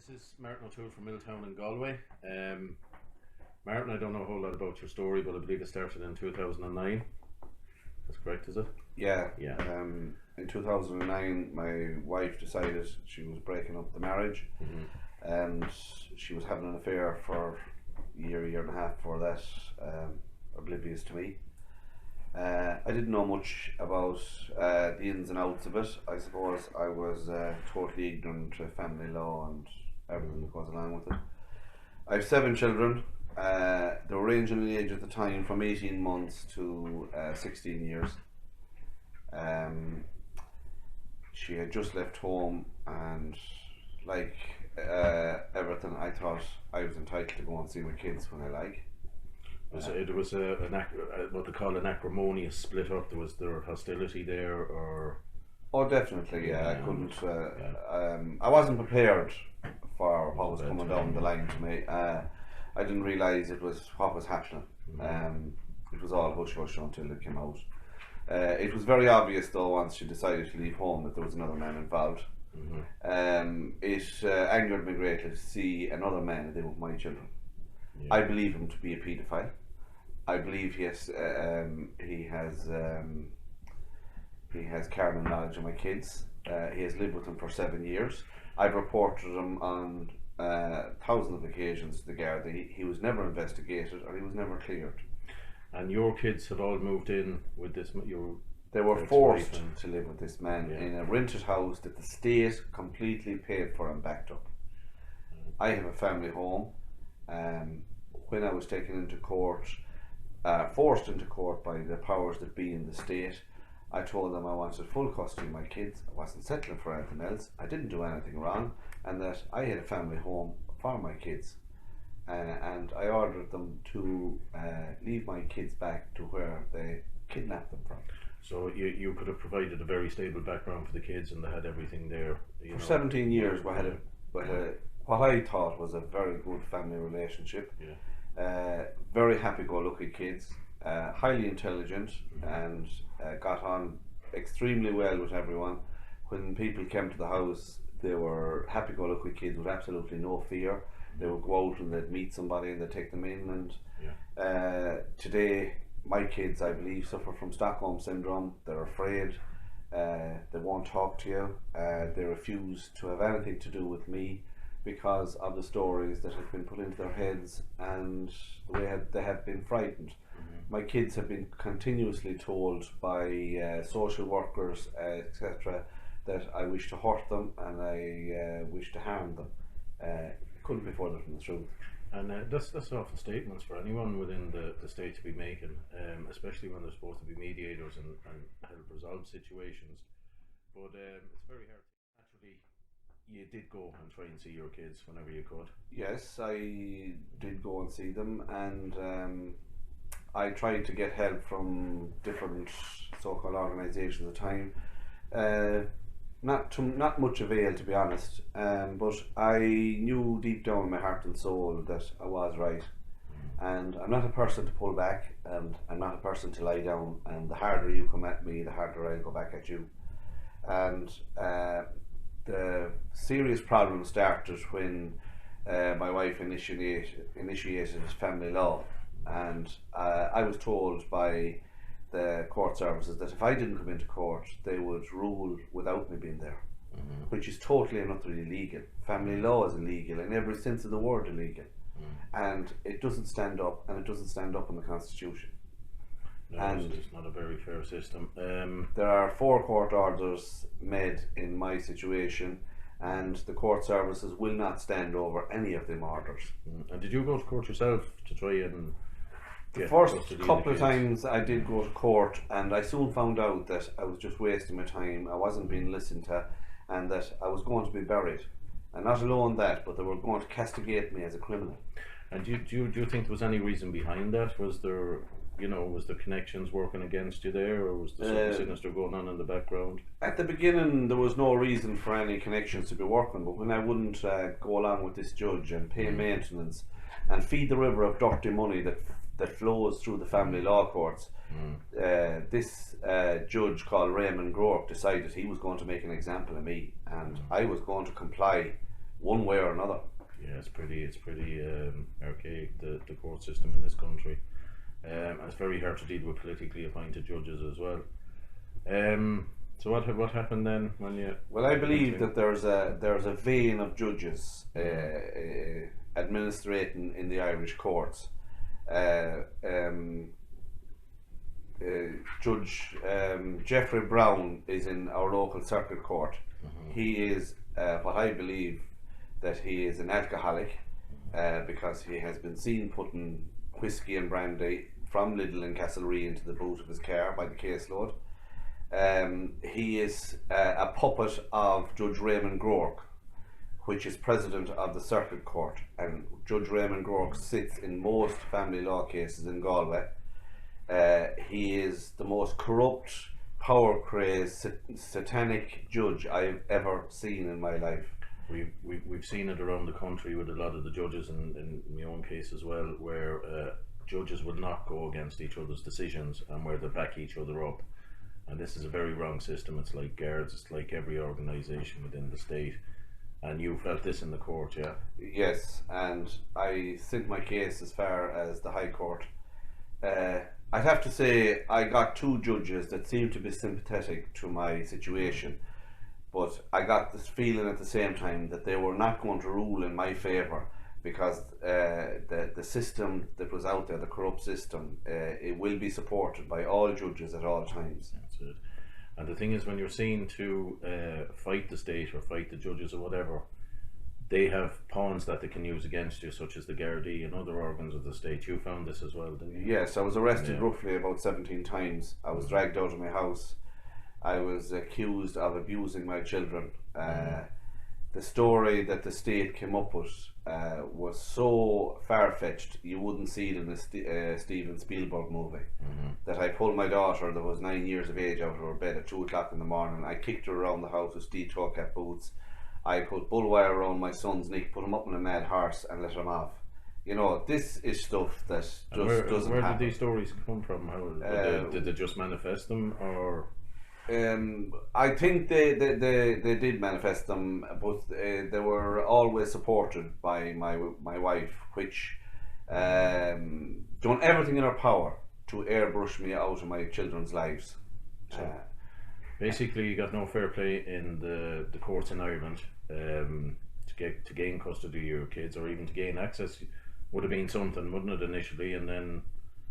This is Martin O'Toole from Milltown in Galway. Martin, I don't know a whole lot about your story, but I believe it started in 2009. That's correct, is it? Yeah. Yeah. In 2009, my wife decided she was breaking up the marriage, and she was having an affair for a year and a half before that, oblivious to me. I didn't know much about the ins and outs of it. I suppose I was totally ignorant to family law and everything that goes along with it. I have 7 children. They were ranging in age at the time from 18 months to 16 years. She had just left home, and like everything, I thought I was entitled to go and see my kids when I like. It was what they call an acrimonious split up. Was there hostility there, or? Oh, definitely. Yeah, I couldn't. I wasn't prepared for what was coming down the line to me. I didn't realise it was what was happening. It was all hush hush until it came out. It was very obvious though once she decided to leave home that there was another man involved. It angered me greatly to see another man living with my children. Yeah. I believe him to be a paedophile. I believe he has carnal knowledge of my kids. He has lived with them for 7 years. I've reported him on thousands of occasions to the Gardaí. He was never investigated, or he was never cleared. And your kids have all moved in with this. They were forced to live with this man in a rented house that the state completely paid for and backed up. I have a family home. When I was taken into court, forced into court by the powers that be in the state, I told them I wanted full custody of my kids. I wasn't settling for anything else. I didn't do anything wrong, and that I had a family home for my kids. And I ordered them to leave my kids back to where they kidnapped them from. So you could have provided a very stable background for the kids, and they had everything there. For 17 years, we had what I thought was a very good family relationship. Very happy-go-lucky kids, highly intelligent, and got on extremely well with everyone. When people came to the house, they were happy-go-lucky kids with absolutely no fear. They would go out and they'd meet somebody and they'd take them in. And today, my kids, I believe, suffer from Stockholm syndrome. They're afraid. They won't talk to you. They refuse to have anything to do with me, because of the stories that have been put into their heads and the way they have been frightened. My kids have been continuously told by social workers, etc., that I wish to hurt them and I wish to harm them. Couldn't be further from the truth. And that's often statements for anyone within the state to be making, especially when they're supposed to be mediators and help resolve situations. But it's very hard. Naturally, you did go and try and see your kids whenever you could. Yes, I did go and see them, and I tried to get help from different so-called organisations at the time. Not much avail, to be honest, but I knew deep down in my heart and soul that I was right. And I'm not a person to pull back, and I'm not a person to lie down, and the harder you come at me, the harder I'll go back at you. And the serious problem started when my wife initiated family law, and I was told by the court services that if I didn't come into court, they would rule without me being there, which is totally and utterly illegal. Family law is illegal in every sense of the word illegal, and it doesn't stand up, and it doesn't stand up in the Constitution. No, and it's not a very fair system. There are 4 court orders made in my situation, and the court services will not stand over any of them orders. And did you go to court yourself to try and... The first couple of times I did go to court, and I soon found out that I was just wasting my time. I wasn't being listened to, and that I was going to be buried. And not alone that, but they were going to castigate me as a criminal. And do you think there was any reason behind that? Was there connections working against you there, or was there something sinister going on in the background? At the beginning, there was no reason for any connections to be working, but when I wouldn't go along with this judge and pay maintenance and feed the river of dirty money that flows through the family law courts, this judge called Raymond Groark decided he was going to make an example of me, and I was going to comply one way or another. Yeah, it's pretty archaic, the court system in this country, and it's very hard to deal with politically appointed judges as well. So what happened then when you? Well, I believe that there's a vein of judges administrating in the Irish courts. Judge Jeffrey Brown is in our local circuit court. He is what I believe that he is an alcoholic because he has been seen putting whiskey and brandy from Lidl and Castlerea into the boot of his car by the caseload. He is a puppet of Judge Raymond Groark, which is president of the circuit court, and Judge Raymond Groark sits in most family law cases in Galway. He is the most corrupt, power-crazed, satanic judge I've ever seen in my life. We've seen it around the country with a lot of the judges, in my own case as well, where judges will not go against each other's decisions and where they back each other up. And this is a very wrong system. It's like guards, it's like every organisation within the state. And you felt this in the court, yeah? Yes, and I sent my case as far as the High Court. I'd have to say I got two judges that seemed to be sympathetic to my situation, but I got this feeling at the same time that they were not going to rule in my favour, because the system that was out there, the corrupt system, it will be supported by all judges at all times. That's it. And the thing is, when you're seen to fight the state or fight the judges or whatever, they have pawns that they can use against you, such as the Gardaí and other organs of the state. You found this as well, didn't you? Yes, I was arrested roughly about 17 times. I was dragged out of my house. I was accused of abusing my children. The story that the state came up with was so far-fetched you wouldn't see it in a Steven Spielberg movie. That I pulled my daughter, that was 9 years of age, out of her bed at 2 o'clock in the morning. I kicked her around the house with steel toe cap boots. I put bull wire around my son's neck, put him up on a mad horse and let him off. You know, this is stuff that just doesn't happen. Where did these stories come from? How did they just manifest them, or? I think they did manifest them, but they were always supported by my wife, which done everything in her power to airbrush me out of my children's lives. Basically, you got no fair play in the courts in Ireland. To gain custody of your kids, or even to gain access, would have been something, wouldn't it, initially? And then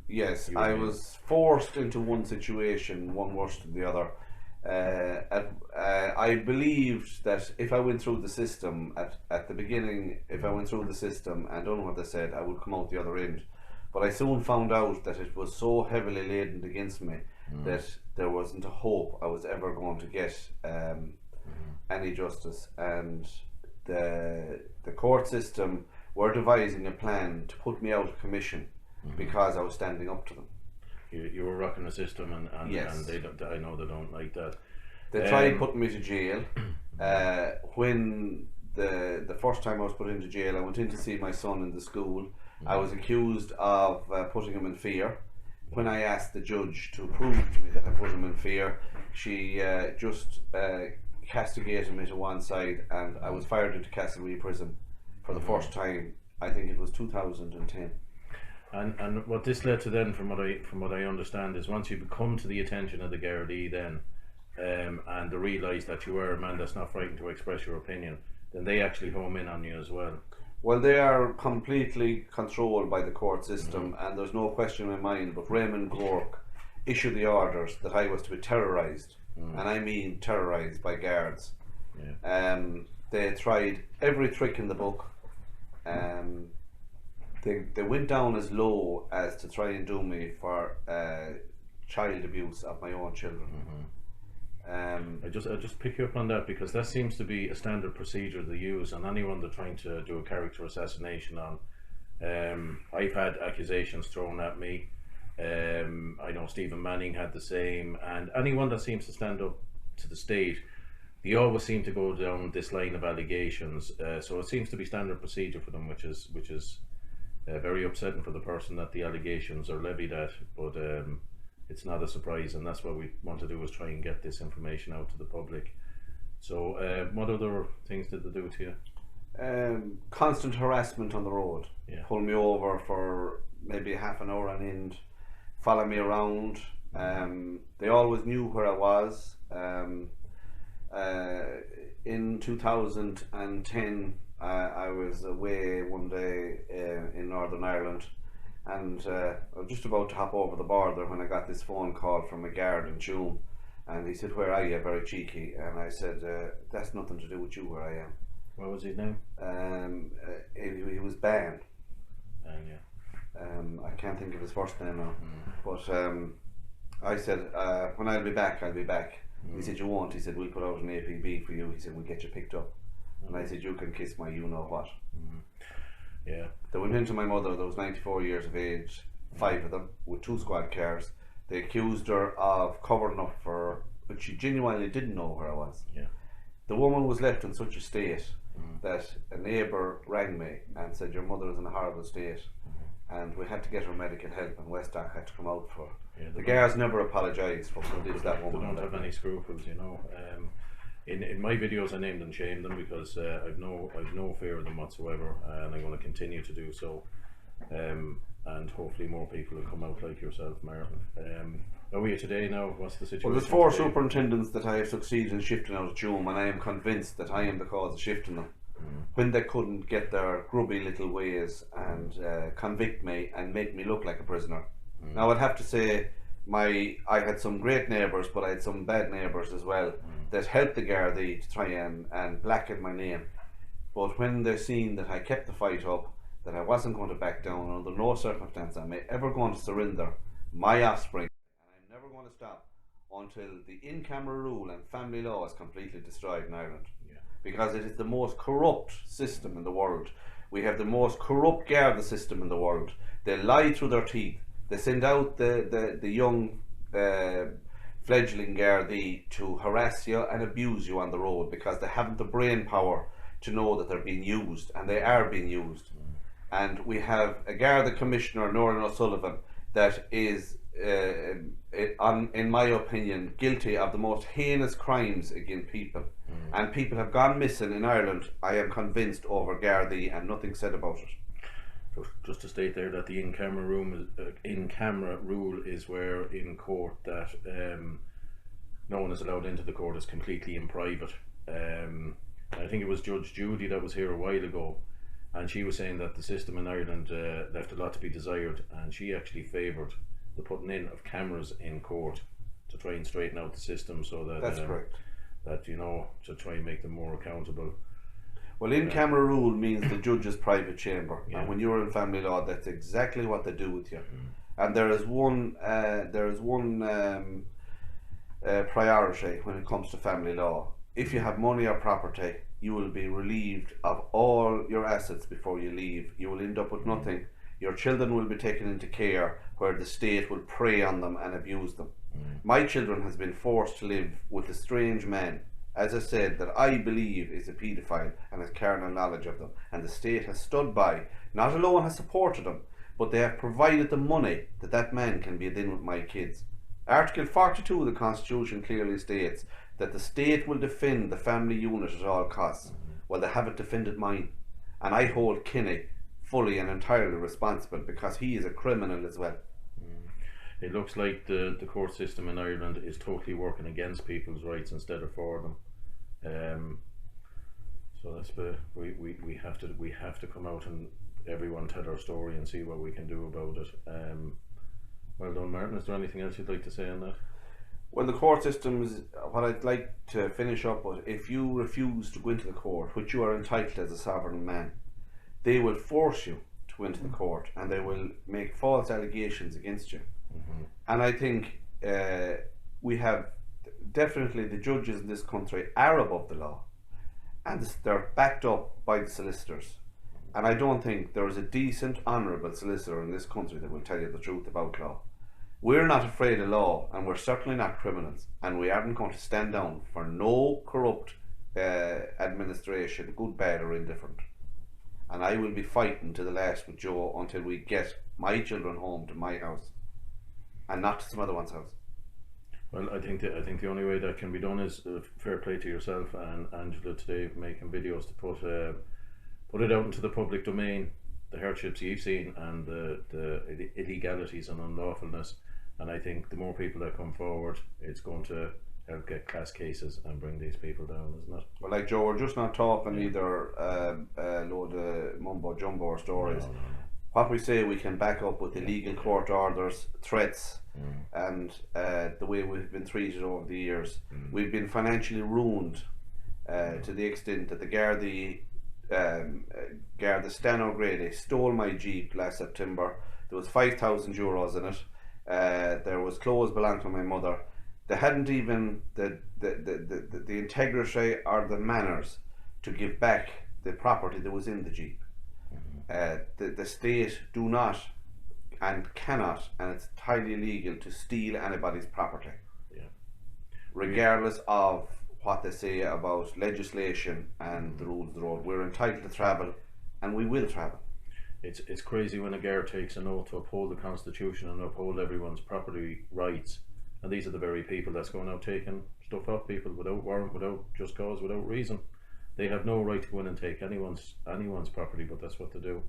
yes, I was forced into one situation, one worse than the other. I believed that if I went through the system at the beginning, if I went through the system and done what they said, I would come out the other end. But I soon found out that it was so heavily laden against me that there wasn't a hope I was ever going to get any justice. And the court system were devising a plan to put me out of commission because I was standing up to them. You were rocking the system, and yes. And they don't, I know they don't like that. They tried putting me to jail. When the first time I was put into jail, I went in to see my son in the school. I was accused of putting him in fear. When I asked the judge to prove to me that I put him in fear, she just castigated me to one side, and I was fired into Castlerea prison for the first time. I think it was 2010. And what this led to then, from what I understand, is once you come to the attention of the Gardaí, then and they realise that you are a man that's not frightened to express your opinion, then they actually home in on you as well. Well, they are completely controlled by the court system, and there's no question in my mind. But Raymond Groark issued the orders that I was to be terrorised, and I mean terrorised, by guards. They tried every trick in the book. They went down as low as to try and do me for child abuse of my own children. I just pick you up on that, because that seems to be a standard procedure they use on anyone they're trying to do a character assassination on. I've had accusations thrown at me. I know Stephen Manning had the same, and anyone that seems to stand up to the state, they always seem to go down this line of allegations. So it seems to be standard procedure for them, which is very upsetting for the person that the allegations are levied at. But it's not a surprise, and that's what we want to do, is try and get this information out to the public. So what other things did they do to you? constant harassment on the road. Yeah. Pull me over for maybe half an hour on end, follow me around. They always knew where I was. In 2010, I was away one day in Northern Ireland, and I was just about to hop over the border when I got this phone call from a guard in Tuam, and he said, "Where are you?" Very cheeky, and I said, "That's nothing to do with you, where I am." What was his name? He was banned. Yeah. I can't think of his first name now, but I said, "When I'll be back, I'll be back." He said, "You won't." He said, "We'll put out an APB for you." He said, "We'll get you picked up." And I said, "You can kiss my you know what." Yeah. They went into my mother, that was 94 years of age, 5 of them, with 2 squad cars. They accused her of covering up for her, but she genuinely didn't know where I was. Yeah. The woman was left in such a state that a neighbour rang me and said, "Your mother is in a horrible state," and we had to get her medical help, and Westdock had to come out for her. Yeah, The guards never apologised for what they did to that woman. They don't have any scruples, you know. In my videos, I named and shamed them because I've no fear of them whatsoever, and I'm going to continue to do so. And hopefully more people will come out like yourself, Martin. How are you today now? What's the situation? Well, there's 4 today? superintendents that I have succeeded in shifting out of Tuam, and I am convinced that I am the cause of shifting them. When they couldn't get their grubby little ways and convict me and make me look like a prisoner. Now I'd have to say I had some great neighbours, but I had some bad neighbours as well that helped the Gardaí to try and blacken my name. But when they seen that I kept the fight up, that I wasn't going to back down under no circumstance am I ever going to surrender my offspring, and I'm never going to stop until the in-camera rule and family law is completely destroyed in Ireland. Yeah. Because it is the most corrupt system in the world. We have the most corrupt Garda system in the world. They lie through their teeth. They send out the young fledgling Gardaí to harass you and abuse you on the road because they haven't the brain power to know that they're being used, and they are being used. And we have a Garda Commissioner, Norman O'Sullivan, that is, in my opinion, guilty of the most heinous crimes against people. And people have gone missing in Ireland, I am convinced, over Gardaí, and nothing said about it. Just to state there that the in-camera rule is where in court that no one is allowed into the court, is completely in private. I think it was Judge Judy that was here a while ago, and she was saying that the system in Ireland left a lot to be desired, and she actually favoured the putting in of cameras in court to try and straighten out the system, so that That's correct. That, you know, to try and make them more accountable. Well, in-camera rule means the judge's private chamber, Yeah. and when you're in family law, that's exactly what they do with you. And there is one priority when it comes to family law. If you have money or property, you will be relieved of all your assets before you leave. You will end up with nothing. Your children will be taken into care where the state will prey on them and abuse them. My children has been forced to live with a strange man, as I said, that I believe is a paedophile and has carnal knowledge of them, and the state has stood by, not alone has supported them, but they have provided the money that that man can be in with my kids. Article 42 of the Constitution clearly states that the state will defend the family unit at all costs. Well, they haven't defended mine, and I hold Kinney fully and entirely responsible because he is a criminal as well. It looks like the court system in Ireland is totally working against people's rights instead of for them. So that's we have to come out and everyone tell our story and see what we can do about it. Well done, Martin. Is there anything else you'd like to say on that? Well, the court system is what I'd like to finish up with. If you refuse to go into the court, which you are entitled as a sovereign man, they will force you to go into the court, and they will make false allegations against you. And I think we have definitely, the judges in this country are above the law, and they're backed up by the solicitors. And I don't think there is a decent, honourable solicitor in this country that will tell you the truth about law. We're not afraid of law, and we're certainly not criminals, and we aren't going to stand down for no corrupt administration, good, bad or indifferent. And I will be fighting to the last with Joe until we get my children home to my house and not to some other one's house. Well, I think the only way that can be done is fair play to yourself and Angela today, making videos to put put it out into the public domain, the hardships you've seen and the illegalities and unlawfulness. And I think the more people that come forward, it's going to help get class cases and bring these people down, isn't it? Well, like Joe, we're just not talking either a load of mumbo jumbo stories. No. What we say we can back up with illegal court orders, threats, and the way we've been treated over the years. We've been financially ruined to the extent that the Garda Stano Grade stole my Jeep last September. There was €5,000 in it. There was clothes belonging to my mother. They hadn't even the integrity or the manners to give back the property that was in the Jeep. The state do not and cannot, and it's highly illegal to steal anybody's property, regardless of what they say about legislation and the rules of the road. We're entitled to travel, and we will travel. It's crazy when a Garda takes an oath to uphold the Constitution and uphold everyone's property rights, and these are the very people that's going out taking stuff off people without warrant, without just cause, without reason. They have no right to go in and take anyone's property, but that's what they do.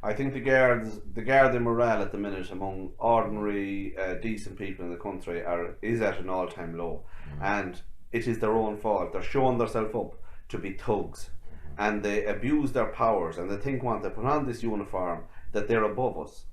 I think the Garda morale at the minute among ordinary decent people in the country is at an all-time low, and it is their own fault. They're showing themselves up to be thugs, and they abuse their powers, and they think once they put on this uniform that they're above us.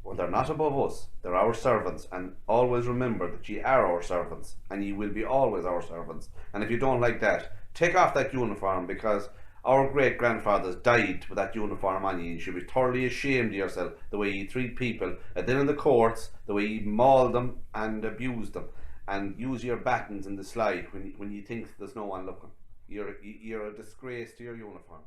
Well, they're not above us. They're our servants, and always remember that ye are our servants, and ye will be always our servants. And if you don't like that, take off that uniform, because our great grandfathers died with that uniform on you. You should be thoroughly ashamed of yourself, the way you treat people, and then in the courts, the way you maul them and abuse them, and use your batons in the slide when you think there's no one looking. You're a disgrace to your uniform.